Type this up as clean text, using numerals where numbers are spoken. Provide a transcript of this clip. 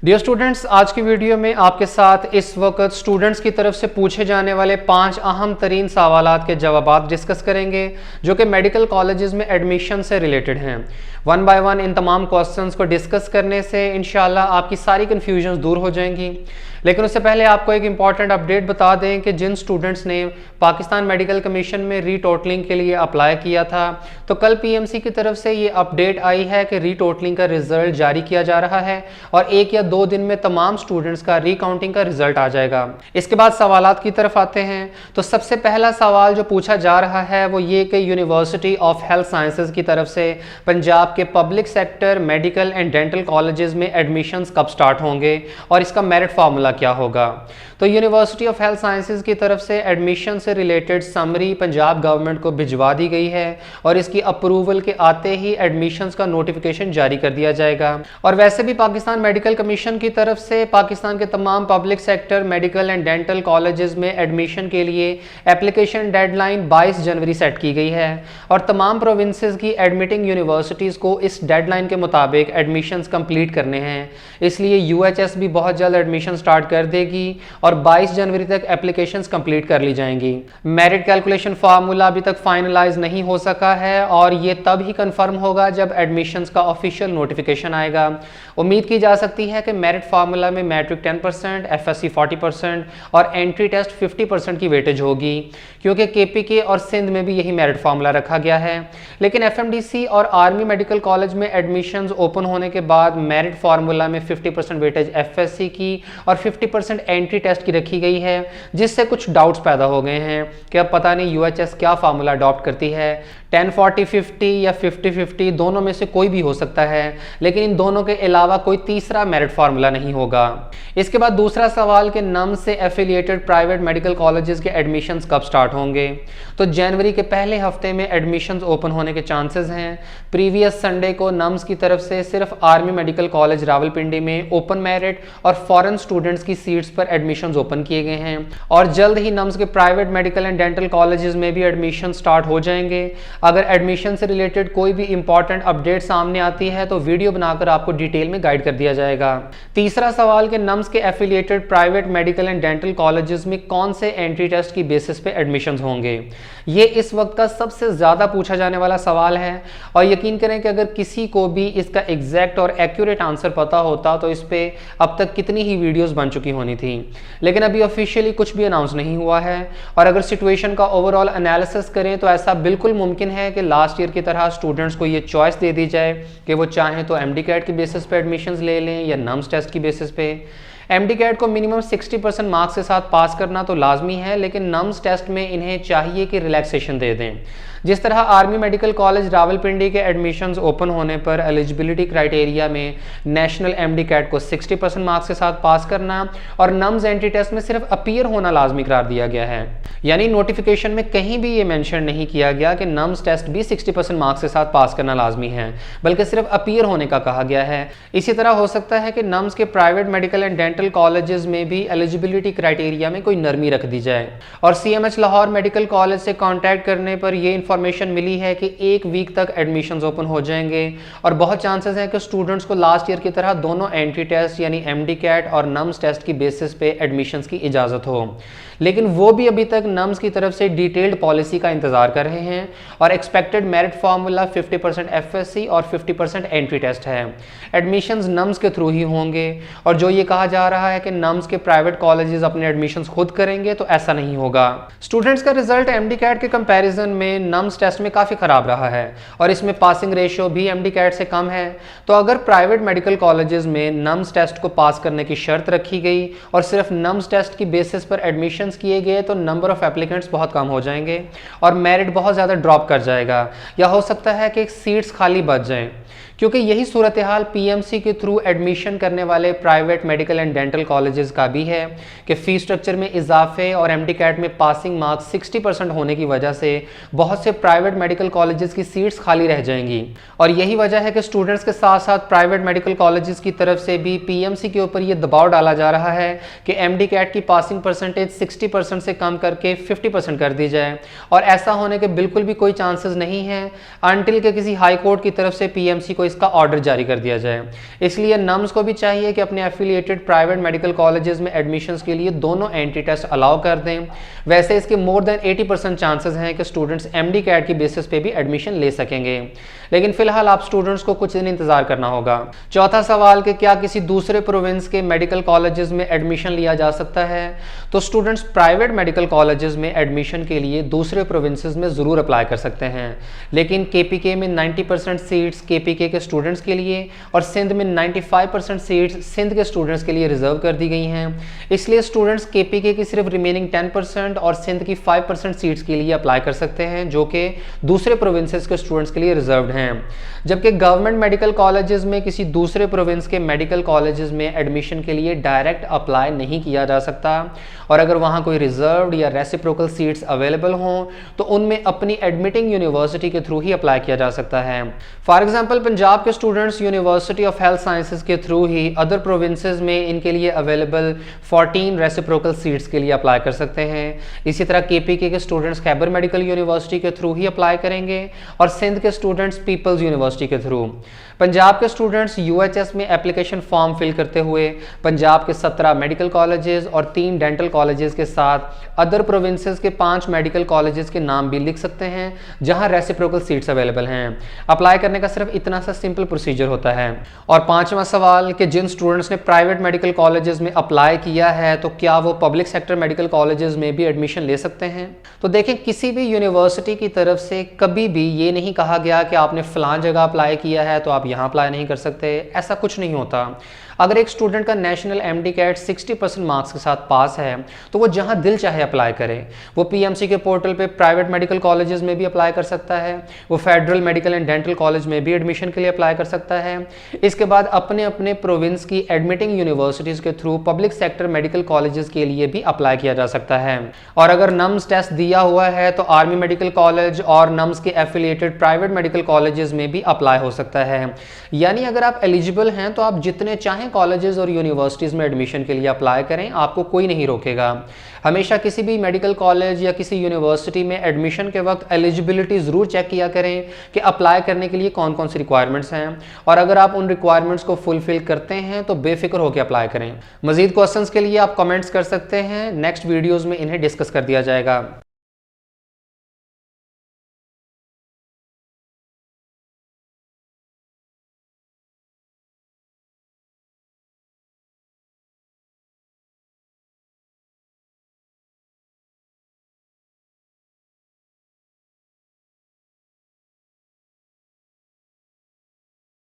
Dear students, आज की video में आपके साथ इस वक्त स्टूडेंट्स की तरफ से पूछे जाने वाले 5 अहम तरीन सवालात के जवाब डिस्कस करेंगे जो कि मेडिकल कॉलेजेस में एडमिशन से रिलेटेड हैं। वन बाय वन इन तमाम क्वेश्चंस को डिस्कस करने से इंशाल्लाह आपकी सारी कन्फ्यूजन्स दूर हो जाएंगी। लेकिन उससे पहले आपको एक इंपॉर्टेंट अपडेट बता दें कि जिन स्टूडेंट्स ने पाकिस्तान मेडिकल कमीशन में रीटोटलिंग के लिए अप्लाई किया था, तो कल पीएमसी की तरफ से ये अपडेट आई है कि रीटोटलिंग का रिजल्ट जारी किया जा रहा है और 1 या 2 दिन में तमाम स्टूडेंट्स का रिकाउंटिंग का रिजल्ट आ जाएगा। इसके बाद सवालात की तरफ आते हैं। तो सबसे पहला सवाल जो पूछा जा रहा है वो ये कि यूनिवर्सिटी ऑफ हेल्थ साइंसेज की तरफ से पंजाब के public sector medical and dental colleges में एडमिशन्स कब स्टार्ट होंगे और इसका मेरिट फार्मूला क्या होगा। तो यूनिवर्सिटी ऑफ हेल्थ साइंसेज की तरफ से एडमिशन से रिलेटेड समरी पंजाब गवर्नमेंट को भिजवा दी गई है और इसकी अप्रूवल के आते ही एडमिशन्स का नोटिफिकेशन जारी कर दिया जाएगा। और वैसे भी पाकिस्तान मेडिकल कमीशन की तरफ से पाकिस्तान के तमाम public sector medical and dental colleges में एडमिशन के लिए एप्लीकेशन डेडलाइन 22 जनवरी सेट की गई है और तमाम प्रोविंसेस की एडमिटिंग यूनिवर्सिटीज़ को इस डेडलाइन के मुताबिक एडमिशन्स कंप्लीट करने हैं। इसलिए यूएचएस भी बहुत जल्द एडमिशन स्टार्ट कर देगी और 22 जनवरी तक एप्लीकेशंस कंप्लीट कर ली जाएंगी। मेरिट कैलकुलेशन फार्मूला अभी तक फाइनलाइज नहीं हो सका है और ये तब ही कंफर्म होगा जब एडमिशंस का ऑफिशियल नोटिफिकेशन आएगा। उम्मीद की जा सकती है कि मेरिट फार्मूला में मैट्रिक 10%, एफएससी 40% और एंट्री टेस्ट 50% की वेटेज होगी, क्योंकि केपीके और सिंध में भी यही मेरिट फार्मूला रखा गया है। लेकिन एफएमडीसी और आर्मी मेडिकल कॉलेज में एडमिशंस ओपन होने के बाद मेरिट फार्मूला में 50% वेटेज एफएससी की और 50% एंट्री टेस्ट की रखी गई है, जिससे कुछ डाउट्स पैदा हो गए हैं कि अब पता नहीं यूएचएस क्या फार्मूला अडॉप्ट करती है। 10-40-50 या 50-50 दोनों में से कोई भी हो सकता है, लेकिन इन दोनों के अलावा कोई तीसरा मेरिट फार्मूला नहीं होगा। इसके बाद दूसरा सवाल कि नम से एफिलिएटेड प्राइवेट मेडिकल कॉलेजेस के एडमिशन्स कब स्टार्ट होंगे। तो जनवरी के पहले हफ्ते में एडमिशन्स ओपन होने के चांसेस हैं। प्रीवियस संडे को नम्स की तरफ से सिर्फ आर्मी मेडिकल कॉलेज रावलपिंडी में ओपन मेरिट और फॉरेन स्टूडेंट्स की सीट्स पर एडमिशन्स ओपन किए गए हैं और जल्द ही नम्स के private medical and dental colleges में भी एडमिशन स्टार्ट हो जाएंगे। अगर एडमिशन से रिलेटेड कोई भी इंपॉर्टेंट अपडेट सामने आती है तो वीडियो बनाकर आपको डिटेल में गाइड कर दिया जाएगा। तीसरा सवाल कि नम्स के affiliated private medical and dental colleges में कौन से एंट्री टेस्ट की बेसिस पे एडमिशंस होंगे। ये इस वक्त का सबसे ज़्यादा पूछा जाने वाला सवाल है और यकीन करें कि अगर किसी को भी इसका एग्जैक्ट और एक्यूरेट आंसर पता होता तो इस पे अब तक कितनी ही वीडियोस बन चुकी होनी थी। लेकिन अभी ऑफिशियली कुछ भी अनाउंस नहीं हुआ है और अगर सिचुएशन का ओवरऑल एनालिसिस करें तो ऐसा बिल्कुल मुमकिन है कि लास्ट ईयर की तरह स्टूडेंट्स को ये चॉइस दे दी जाए कि वो चाहें तो एमडी कैट की बेसिस पे एडमिशन्स ले लें या नम्स टेस्ट की बेसिस पे। एमडी कैट को मिनिमम 60% मार्क्स के साथ पास करना तो लाजमी है, लेकिन नम्स टेस्ट में इन्हें चाहिए कि रिलैक्सेशन दे दें। जिस तरह आर्मी मेडिकल कॉलेज रावलपिंडी के एडमिशन्स ओपन होने पर एलिजिबिलिटी क्राइटेरिया में नेशनल एमडी कैट को 60% मार्क्स के साथ पास करना और नम्स एंट्री टेस्ट में सिर्फ अपीयर होना लाजमी करार दिया गया है। यानी नोटिफिकेशन में कहीं भी ये मेंशन नहीं किया गया कि नम्स टेस्ट भी 60% मार्क्स के साथ पास करना लाजमी है, बल्कि सिर्फ अपीयर होने का कहा गया है। इसी तरह हो सकता है कि नम्स के private medical and dental colleges में भी एलिजिबिलिटी क्राइटेरिया में कोई नरमी रख दी जाए। और सीएमएच लाहौर मेडिकल कॉलेज से कॉन्टैक्ट करने पर यह इंफॉर्मेशन मिली है कि 1 वीक तक एडमिशन्स ओपन हो जाएंगे और बहुत चांसेस हैं कि स्टूडेंट्स को लास्ट ईयर की तरह दोनों एंट्री टेस्ट यानी एमडी कैट और नम्स टेस्ट की बेसिस पे एडमिशन्स की इजाज़त हो। लेकिन वो भी अभी तक नम्स की तरफ से डिटेल्ड पॉलिसी का इंतजार कर रहे हैं और एक्सपेक्टेड मेरिट फार्मूला 50% एफएससी और 50% एंट्री टेस्ट है। एडमिशन्स नम्स के थ्रू ही होंगे और जो ये कहा जा रहा है कि नम्स के प्राइवेट कॉलेजेस अपने एडमिशन्स खुद करेंगे, तो ऐसा नहीं होगा। स्टूडेंट्स का रिजल्ट एमडी कैट के कंपैरिजन में नम्स टेस्ट में काफ़ी ख़राब रहा है और इसमें पासिंग रेशियो भी एमडी कैट से कम है। तो अगर प्राइवेट मेडिकल कॉलेजेस में नम्स टेस्ट को पास करने की शर्त रखी गई और सिर्फ नम्स टेस्ट की बेसिस पर एडमिशन किए गए तो नंबर ऑफ एप्लीकेंट्स बहुत कम हो जाएंगे और मेरिट बहुत ज़्यादा ड्रॉप कर जाएगा, या हो सकता है कि सीट्स खाली बच जाएं, क्योंकि यही सूरत हाल पीएमसी के थ्रू एडमिशन करने वाले private medical and dental colleges का भी है कि फ़ी स्ट्रक्चर में इजाफे और एमडी कैट में पासिंग मार्क्स 60% होने की वजह से बहुत से प्राइवेट मेडिकल कॉलेजेस की सीट्स खाली रह जाएंगी। और यही वजह है कि स्टूडेंट्स के साथ साथ प्राइवेट मेडिकल कॉलेजेस की तरफ से भी पीएमसी के ऊपर ये दबाव डाला जा रहा है कि एमडी कैट की पासिंग परसेंटेज 60% से कम करके 50% कर दी जाए। और ऐसा होने के बिल्कुल भी कोई चांसेस नहीं है अनटिल के किसी हाई कोर्ट की तरफ से पीएमसी को इसका ऑर्डर जारी कर दिया जाए। इसलिए नम्स को भी चाहिए कि अपने एफिलिएटेड प्राइवेट मेडिकल कॉलेजेस में एडमिशन्स के लिए दोनों एंट्री टेस्ट अलाउ कर दें। वैसे इसके मोर देन 80% चांसेस हैं कि स्टूडेंट्स MD कैट की बेसिस पे भी एडमिशन ले सकेंगे, लेकिन फिलहाल आप स्टूडेंट्स को कुछ दिन इंतजार करना होगा। चौथा सवाल कि क्या किसी दूसरे प्रोविंस के मेडिकल कॉलेजेस में एडमिशन लिया जा सकता है? तो स्टूडेंट्स प्राइवेट मेडिकल कॉलेजेस में एडमिशन के लिए दूसरे प्रोविंसेस में ज़रूर अप्लाई कर सकते हैं, लेकिन KPK में 90% सीट्स KPK के स्टूडेंट्स के लिए और सिंध में 95% सीट्स सिंध के स्टूडेंट्स के लिए रिजर्व कर दी गई हैं। इसलिए स्टूडेंट्स KPK की सिर्फ रिमेनिंग 10% और सिंध की 5% सीट्स के लिए अप्लाई कर सकते हैं, जो कि दूसरे प्रोविंसेस के स्टूडेंट्स के लिए रिजर्व्ड हैं। जबकि गवर्नमेंट मेडिकल कॉलेजेस में किसी दूसरे प्रोविंस के मेडिकल कॉलेजेस में एडमिशन के लिए डायरेक्ट अप्लाई नहीं किया जा सकता, और अगर वहां कोई रिजर्व्ड या रेसिप्रोकल सीट्स अवेलेबल हों तो उनमें अपनी एडमिटिंग यूनिवर्सिटी के थ्रू ही अप्लाई किया जा सकता है। फॉर एग्जांपल पंजाब के students university of health sciences के थ्रू ही अदर प्रोविंसेस में इनके लिए अवेलेबल 14 रेसिप्रोकल सीट्स के लिए अप्लाई कर सकते हैं। इसी तरह KPK के स्टूडेंट्स खैबर मेडिकल यूनिवर्सिटी के थ्रू ही अप्लाई करेंगे और सिंध के स्टूडेंट्स पीपल्स यूनिवर्सिटी के थ्रू। पंजाब के स्टूडेंट्स UHS में एप्लीकेशन फॉर्म फिल करते हुए पंजाब के 17 मेडिकल कॉलेजेस और 3 डेंटल कॉलेजेस के साथ अदर प्रोविंसेस के 5 मेडिकल कॉलेजेस के नाम भी लिख सकते हैं जहां रेसिप्रोकल सीट्स अवेलेबल हैं। अप्लाई करने का सिर्फ इतना सा सिंपल प्रोसीजर होता है। और पांचवा सवाल कि जिन स्टूडेंट्स ने प्राइवेट मेडिकल कॉलेजेस में अप्लाई किया है तो क्या वो पब्लिक सेक्टर मेडिकल कॉलेजेस में भी एडमिशन ले सकते हैं? तो देखें, किसी भी यूनिवर्सिटी की तरफ से कभी भी ये नहीं कहा गया कि आपने फलां जगह अप्लाई किया है तो आप यहाँ अप्लाई नहीं कर सकते। ऐसा कुछ नहीं होता। अगर एक स्टूडेंट का नेशनल MD कैट 60% मार्क्स के साथ पास है तो वो जहां दिल चाहे अप्लाई करे। वो PMC के पोर्टल पे प्राइवेट मेडिकल कॉलेजेस में भी अप्लाई कर सकता है, वो federal medical and dental college में भी एडमिशन के लिए अप्लाई कर सकता है। इसके बाद अपने अपने प्रोविंस की एडमिटिंग यूनिवर्सिटीज़ के through public sector medical colleges के लिए भी अप्लाई किया जा सकता है। और अगर नम्स टेस्ट दिया हुआ है तो आर्मी मेडिकल कॉलेज और नम्स के एफिलिएटेड प्राइवेट मेडिकल कॉलेजेस में भी अप्लाई हो सकता है। यानी अगर आप एलिजिबल हैं तो आप जितने चाहें कॉलेजेस और यूनिवर्सिटीज़ में एडमिशन के लिए अप्लाई करें, आपको कोई नहीं रोकेगा। हमेशा किसी भी मेडिकल कॉलेज या किसी यूनिवर्सिटी में एडमिशन के वक्त एलिजिबिलिटी ज़रूर चेक किया करें कि अप्लाई करने के लिए कौन कौन सी रिक्वायरमेंट्स हैं, और अगर आप उन रिक्वायरमेंट्स को फुलफिल करते हैं तो बेफिक्र होकर अप्लाई करें। मज़ीद क्वेश्चंस के लिए आप कमेंट्स कर सकते हैं, नेक्स्ट वीडियोज़ में इन्हें डिस्कस कर दिया जाएगा।